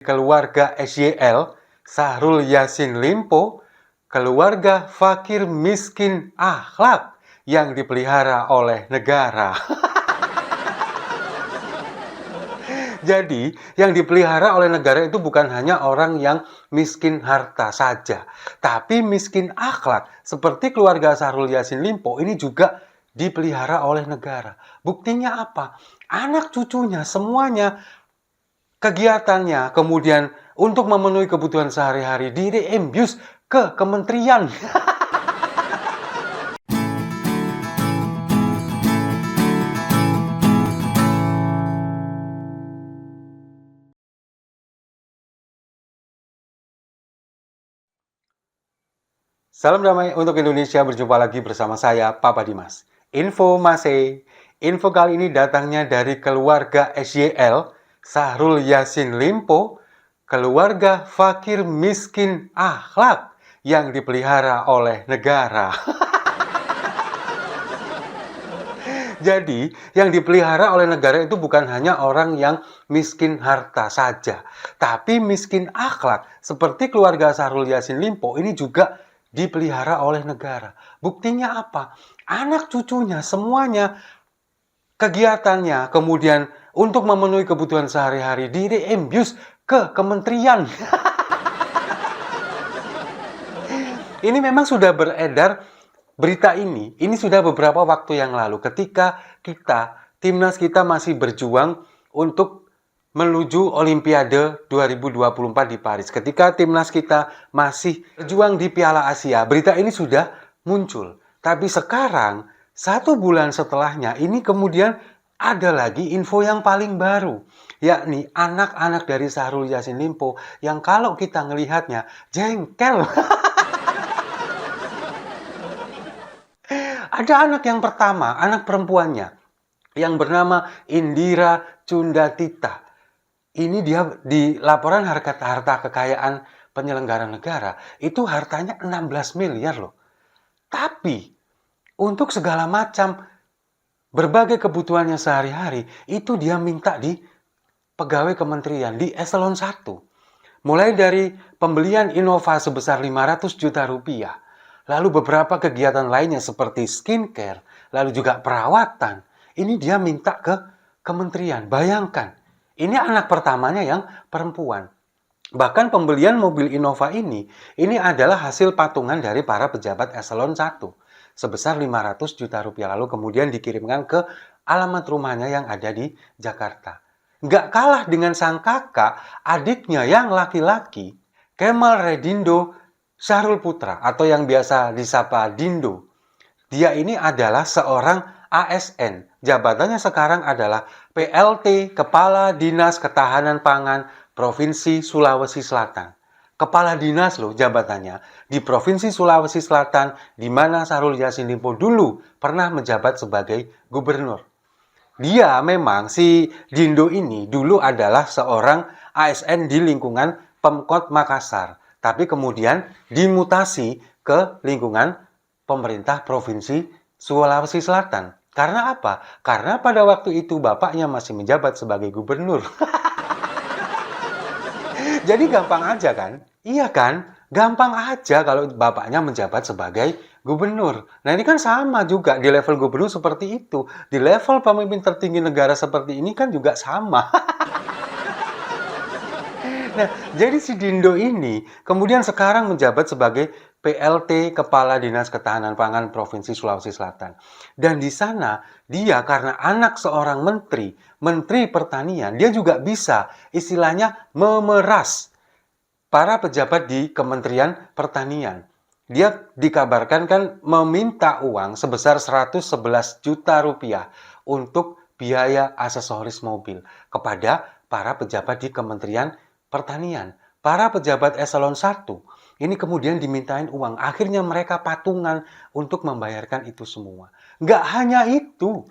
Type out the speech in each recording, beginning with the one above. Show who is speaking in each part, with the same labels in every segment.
Speaker 1: Keluarga SYL, Syahrul Yassin Limpo, keluarga fakir miskin akhlak yang dipelihara oleh negara. Jadi, yang dipelihara oleh negara itu bukan hanya orang yang miskin harta saja, tapi miskin akhlak. Seperti keluarga Syahrul Yassin Limpo ini juga dipelihara oleh negara. Buktinya apa? Anak cucunya semuanya kegiatannya, kemudian untuk memenuhi kebutuhan sehari-hari direimburse ke kementerian. Salam damai untuk Indonesia, berjumpa lagi bersama saya, Papa Dimas. Info kali ini datangnya dari keluarga SYL, Syahrul Yassin Limpo, keluarga fakir miskin akhlak yang dipelihara oleh negara. Jadi, yang dipelihara oleh negara itu bukan hanya orang yang miskin harta saja, tapi miskin akhlak. Seperti keluarga Syahrul Yassin Limpo ini juga dipelihara oleh negara. Buktinya apa? Anak cucunya semuanya kegiatannya, kemudian untuk memenuhi kebutuhan sehari-hari direimburse ke kementerian. Ini memang sudah beredar berita ini sudah beberapa waktu yang lalu ketika timnas kita masih berjuang untuk menuju Olimpiade 2024 di Paris. Ketika timnas kita masih berjuang di Piala Asia, berita ini sudah muncul. Tapi sekarang, 1 bulan setelahnya, ini kemudian ada lagi info yang paling baru, yakni anak-anak dari Syahrul Yassin Limpo yang kalau kita ngelihatnya jengkel. Ada anak yang pertama, anak perempuannya, yang bernama Indira Cundatita. Ini dia di laporan harta kekayaan penyelenggara negara, itu hartanya 16 miliar loh. Tapi, untuk segala macam berbagai kebutuhannya sehari-hari, itu dia minta di pegawai kementerian, di eselon 1. Mulai dari pembelian Innova sebesar 500 juta rupiah, lalu beberapa kegiatan lainnya seperti skincare, lalu juga perawatan. Ini dia minta ke kementerian. Bayangkan, ini anak pertamanya yang perempuan. Bahkan pembelian mobil Innova ini adalah hasil patungan dari para pejabat eselon 1 sebesar 500 juta rupiah, lalu kemudian dikirimkan ke alamat rumahnya yang ada di Jakarta. Nggak kalah dengan sang kakak, adiknya yang laki-laki, Kemal Redindo Syahrul Putra atau yang biasa disapa Dindo. Dia ini adalah seorang ASN. Jabatannya sekarang adalah PLT, Kepala Dinas Ketahanan Pangan Provinsi Sulawesi Selatan. Kepala dinas loh jabatannya di Provinsi Sulawesi Selatan, di mana Syahrul Yassin Limpo dulu pernah menjabat sebagai gubernur. Dia memang si Dindo ini dulu adalah seorang ASN di lingkungan Pemkot Makassar, tapi kemudian dimutasi ke lingkungan pemerintah Provinsi Sulawesi Selatan. Karena apa? Karena pada waktu itu bapaknya masih menjabat sebagai gubernur. Jadi gampang aja kan? Iya kan? Gampang aja kalau bapaknya menjabat sebagai gubernur. Nah ini kan sama juga di level gubernur seperti itu. Di level pemimpin tertinggi negara seperti ini kan juga sama. Nah, jadi si Dindo ini kemudian sekarang menjabat sebagai PLT Kepala Dinas Ketahanan Pangan Provinsi Sulawesi Selatan. Dan di sana dia karena anak seorang menteri, Menteri Pertanian, dia juga bisa istilahnya memeras para pejabat di Kementerian Pertanian. Dia dikabarkan kan meminta uang sebesar 111 juta rupiah untuk biaya aksesoris mobil kepada para pejabat di Kementerian Pertanian. Para pejabat eselon 1 ini kemudian dimintain uang. Akhirnya mereka patungan untuk membayarkan itu semua. Nggak hanya itu,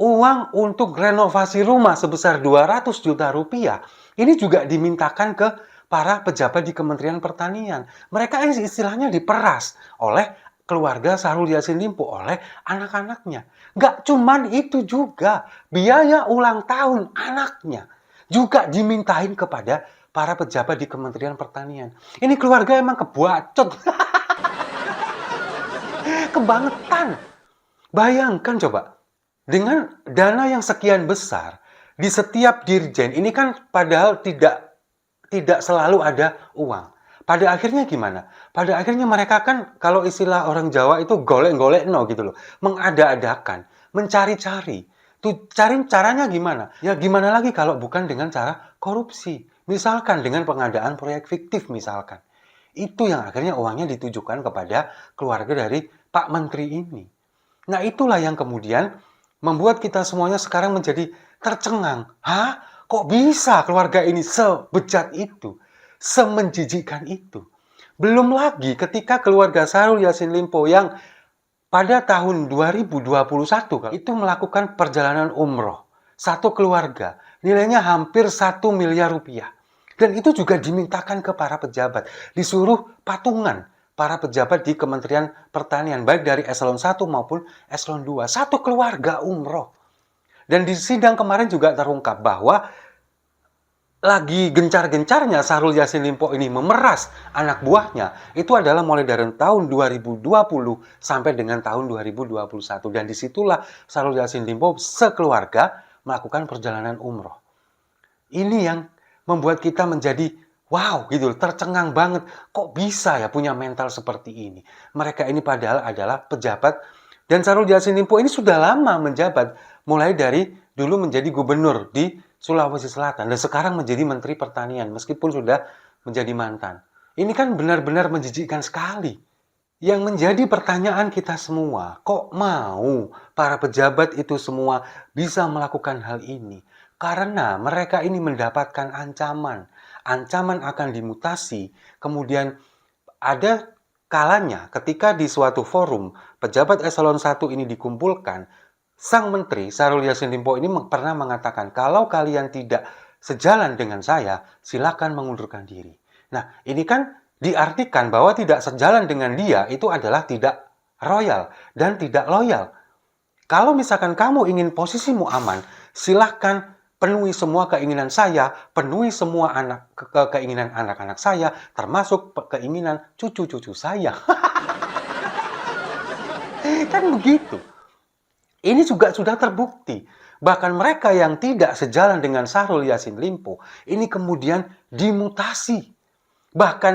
Speaker 1: uang untuk renovasi rumah sebesar 200 juta rupiah ini juga dimintakan ke para pejabat di Kementerian Pertanian. Mereka istilahnya diperas oleh keluarga Syahrul Yassin Limpo, oleh anak-anaknya. Nggak cuman itu juga, biaya ulang tahun anaknya juga dimintain kepada para pejabat di Kementerian Pertanian. Ini keluarga emang kebacot. Kebangetan. Bayangkan coba, dengan dana yang sekian besar, di setiap dirjen, ini kan padahal tidak selalu ada uang. Pada akhirnya gimana? Pada akhirnya mereka kan, kalau istilah orang Jawa itu golek-golek no gitu loh. Mengada-adakan, mencari-cari. Tuh, cari caranya gimana? Ya gimana lagi kalau bukan dengan cara korupsi. Misalkan dengan pengadaan proyek fiktif misalkan. Itu yang akhirnya uangnya ditujukan kepada keluarga dari Pak Menteri ini. Nah itulah yang kemudian membuat kita semuanya sekarang menjadi tercengang. Hah? Kok bisa keluarga ini sebejat itu? Semenjijikkan itu? Belum lagi ketika keluarga Syahrul Yassin Limpo yang pada tahun 2021 itu melakukan perjalanan umroh. Satu keluarga. Nilainya hampir 1 miliar rupiah. Dan itu juga dimintakan ke para pejabat. Disuruh patungan para pejabat di Kementerian Pertanian, baik dari eselon 1 maupun eselon 2. Satu keluarga umroh. Dan di sidang kemarin juga terungkap bahwa lagi gencar-gencarnya Syahrul Yassin Limpo ini memeras anak buahnya, itu adalah mulai dari tahun 2020 sampai dengan tahun 2021. Dan disitulah Syahrul Yassin Limpo sekeluarga melakukan perjalanan umroh. Ini yang membuat kita menjadi wow gitu, tercengang banget. Kok bisa ya punya mental seperti ini? Mereka ini padahal adalah pejabat, dan Syahrul Yassin Limpo ini sudah lama menjabat, mulai dari dulu menjadi gubernur di Sulawesi Selatan dan sekarang menjadi Menteri Pertanian meskipun sudah menjadi mantan. Ini kan benar-benar menjijikkan sekali. Yang menjadi pertanyaan kita semua, kok mau para pejabat itu semua bisa melakukan hal ini? Karena mereka ini mendapatkan ancaman. Ancaman akan dimutasi. Kemudian ada kalanya ketika di suatu forum pejabat eselon 1 ini dikumpulkan, sang menteri Syahrul Yassin Limpo ini pernah mengatakan, kalau kalian tidak sejalan dengan saya, silakan mengundurkan diri. Nah, ini kan diartikan bahwa tidak sejalan dengan dia itu adalah tidak royal dan tidak loyal. Kalau misalkan kamu ingin posisimu aman, silahkan penuhi semua keinginan saya, penuhi semua keinginan anak-anak saya, termasuk keinginan cucu-cucu saya. Kan begitu. Ini juga sudah terbukti. Bahkan mereka yang tidak sejalan dengan Syahrul Yassin Limpo, ini kemudian dimutasi. Bahkan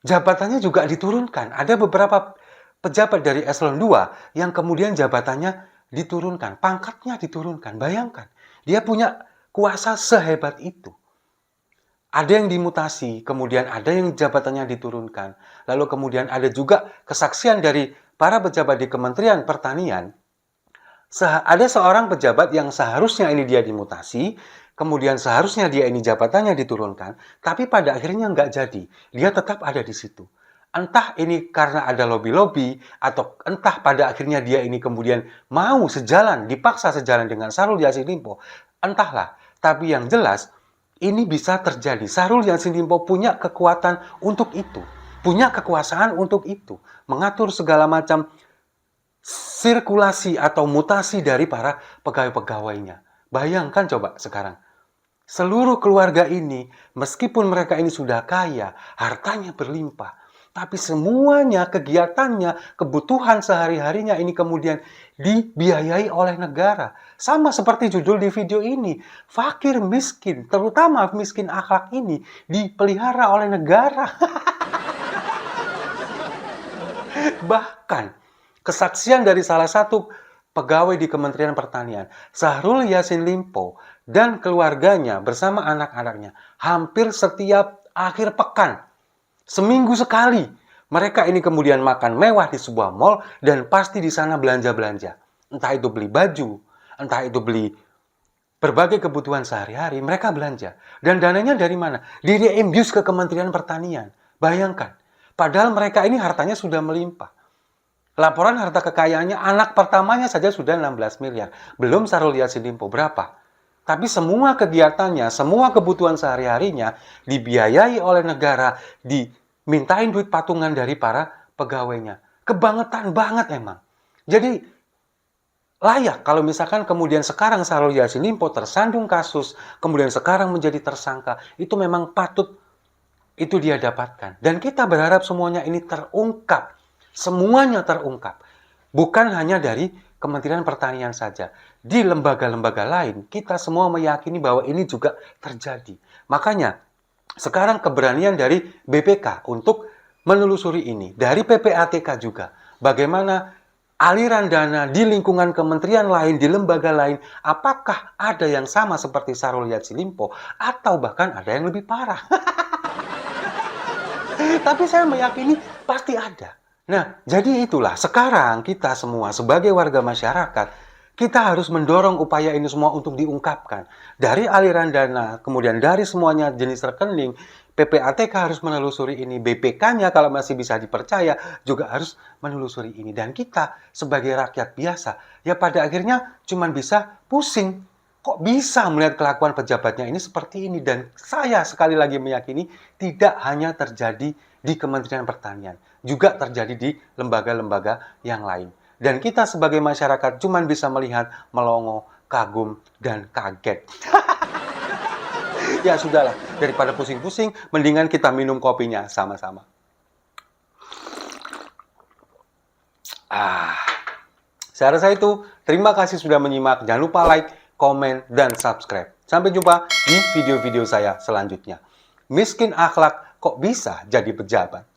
Speaker 1: jabatannya juga diturunkan. Ada beberapa pejabat dari eselon 2 yang kemudian jabatannya diturunkan, pangkatnya diturunkan. Bayangkan, dia punya kuasa sehebat itu. Ada yang dimutasi, kemudian ada yang jabatannya diturunkan. Lalu kemudian ada juga kesaksian dari para pejabat di Kementerian Pertanian. Ada seorang pejabat yang seharusnya ini dia dimutasi, kemudian seharusnya dia ini jabatannya diturunkan, tapi pada akhirnya nggak jadi. Dia tetap ada di situ. Entah ini karena ada lobby-lobby, atau entah pada akhirnya dia ini kemudian mau sejalan, dipaksa sejalan dengan Syahrul Yassin Limpo. Entahlah, tapi yang jelas, ini bisa terjadi. Syahrul Yassin Limpo punya kekuatan untuk itu. Punya kekuasaan untuk itu. Mengatur segala macam sirkulasi atau mutasi dari para pegawai-pegawainya. Bayangkan coba sekarang. Seluruh keluarga ini, meskipun mereka ini sudah kaya, hartanya berlimpah, tapi semuanya, kegiatannya, kebutuhan sehari-harinya ini kemudian dibiayai oleh negara. Sama seperti judul di video ini, fakir miskin, terutama miskin akhlak ini, dipelihara oleh negara. Bahkan, kesaksian dari salah satu pegawai di Kementerian Pertanian, Syahrul Yassin Limpo dan keluarganya bersama anak-anaknya hampir setiap akhir pekan, seminggu sekali, mereka ini kemudian makan mewah di sebuah mall dan pasti di sana belanja-belanja. Entah itu beli baju, entah itu beli berbagai kebutuhan sehari-hari, mereka belanja. Dan dananya dari mana? Direimburse ke Kementerian Pertanian. Bayangkan, padahal mereka ini hartanya sudah melimpah. Laporan harta kekayaannya anak pertamanya saja sudah 16 miliar. Belum Syahrul Yassin Limpo berapa. Tapi semua kegiatannya, semua kebutuhan sehari-harinya dibiayai oleh negara, dimintain duit patungan dari para pegawainya. Kebangetan banget emang. Jadi layak kalau misalkan kemudian sekarang Syahrul Yassin Limpo tersandung kasus, kemudian sekarang menjadi tersangka, itu memang patut itu dia dapatkan. Dan kita berharap semuanya ini terungkap, semuanya terungkap. Bukan hanya dari Kementerian Pertanian saja. Di lembaga-lembaga lain, kita semua meyakini bahwa ini juga terjadi. Makanya, sekarang keberanian dari BPK untuk menelusuri ini. Dari PPATK juga. Bagaimana aliran dana di lingkungan kementerian lain, di lembaga lain, apakah ada yang sama seperti Syahrul Yassin Limpo, atau bahkan ada yang lebih parah. Tapi saya meyakini pasti ada. Nah, jadi itulah sekarang kita semua sebagai warga masyarakat, kita harus mendorong upaya ini semua untuk diungkapkan. Dari aliran dana, kemudian dari semuanya jenis rekening, PPATK harus menelusuri ini, BPK-nya kalau masih bisa dipercaya juga harus menelusuri ini. Dan kita sebagai rakyat biasa, ya pada akhirnya cuma bisa pusing. Kok bisa melihat kelakuan pejabatnya ini seperti ini? Dan saya sekali lagi meyakini tidak hanya terjadi di Kementerian Pertanian, juga terjadi di lembaga-lembaga yang lain. Dan kita sebagai masyarakat cuma bisa melihat, melongo, kagum, dan kaget. Ya sudahlah, daripada pusing-pusing, mendingan kita minum kopinya sama-sama. Saya rasa itu. Terima kasih sudah menyimak. Jangan lupa like, komen, dan subscribe. Sampai jumpa di video-video saya selanjutnya. Miskin akhlak kok bisa jadi pejabat?